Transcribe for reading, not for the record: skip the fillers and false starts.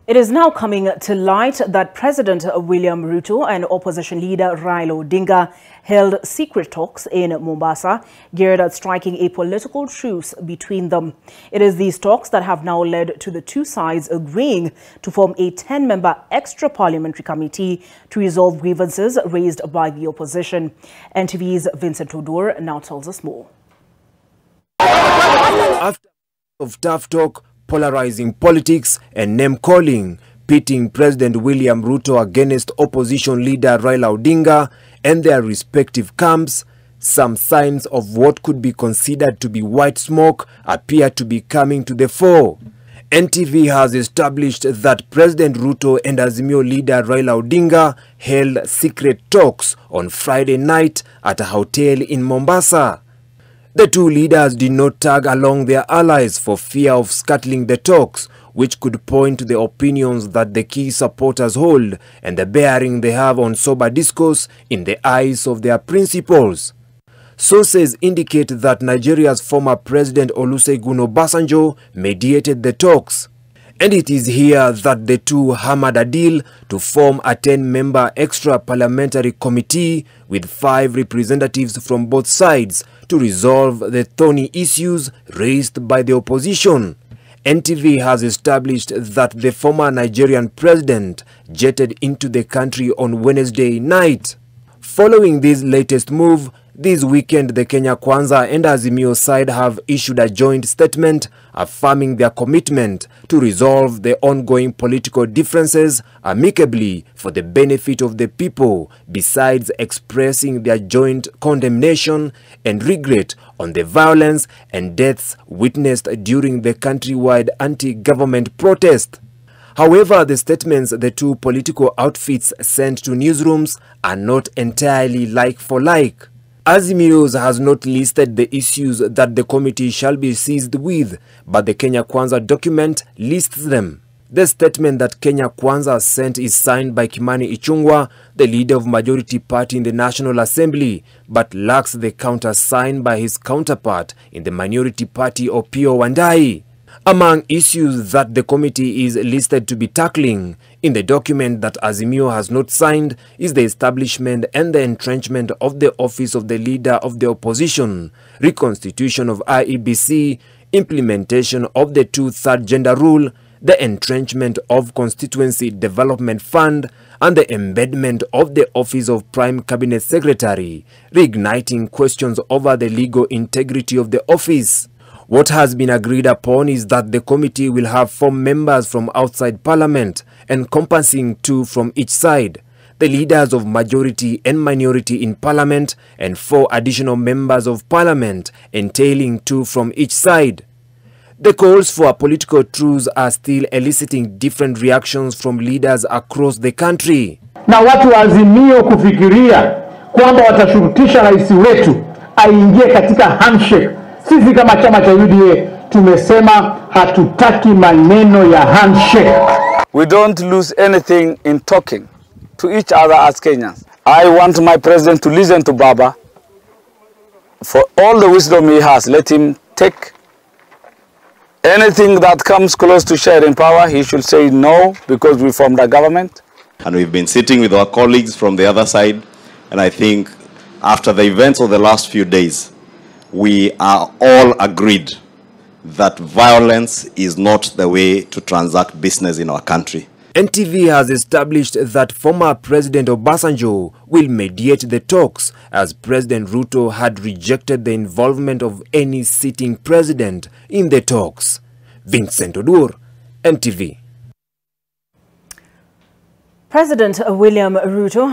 It is now coming to light that President William Ruto and opposition leader Raila Odinga held secret talks in Mombasa, geared at striking a political truce between them. It is these talks that have now led to the two sides agreeing to form a 10-member extra parliamentary committee to resolve grievances raised by the opposition. NTV's Vincent Odur now tells us more. After of tough talk, polarizing politics and name-calling, pitting President William Ruto against opposition leader Raila Odinga and their respective camps, some signs of what could be considered to be white smoke appear to be coming to the fore. NTV has established that President Ruto and Azimio leader Raila Odinga held secret talks on Friday night at a hotel in Mombasa. The two leaders did not tag along their allies for fear of scuttling the talks, which could point to the opinions that the key supporters hold and the bearing they have on sober discourse in the eyes of their principals. Sources indicate that Nigeria's former President Olusegun Obasanjo mediated the talks. And it is here that the two hammered a deal to form a 10-member extra parliamentary committee with 5 representatives from both sides to resolve the thorny issues raised by the opposition. NTV has established that the former Nigerian president jetted into the country on Wednesday night. Following this latest move, this weekend the Kenya Kwanza and Azimio side have issued a joint statement affirming their commitment to resolve the ongoing political differences amicably for the benefit of the people, besides expressing their joint condemnation and regret on the violence and deaths witnessed during the countrywide anti-government protest. However, the statements the two political outfits sent to newsrooms are not entirely like for like. Azimio has not listed the issues that the committee shall be seized with, but the Kenya Kwanza document lists them. The statement that Kenya Kwanza sent is signed by Kimani Ichung'wah, the leader of majority party in the National Assembly, but lacks the counter signed by his counterpart in the minority party Opiyo Wandayi. Among issues that the committee is listed to be tackling in the document that Azimio has not signed is the establishment and the entrenchment of the office of the leader of the opposition, reconstitution of IEBC, implementation of the 2/3 gender rule, the entrenchment of Constituency Development Fund, and the embedment of the office of Prime Cabinet Secretary, reigniting questions over the legal integrity of the office. What has been agreed upon is that the committee will have 4 members from outside parliament, encompassing 2 from each side, the leaders of majority and minority in parliament, and 4 additional members of parliament, entailing 2 from each side. The calls for a political truce are still eliciting different reactions from leaders across the country. Na watu wa Azimio kufikiria kwamba watashurutisha rais wetu aingie katika handshake. Sisi kama chama cha UDA tumesema hatutaki maneno ya handshake. We don't lose anything in talking to each other as Kenyans. I want my president to listen to Baba. For all the wisdom he has, let him take anything that comes close to sharing power. He should say no, because we formed a government. And we've been sitting with our colleagues from the other side, and I think after the events of the last few days, we are all agreed that violence is not the way to transact business in our country. NTV has established that former President Obasanjo will mediate the talks, as President Ruto had rejected the involvement of any sitting president in the talks. Vincent Odur, NTV. President William Ruto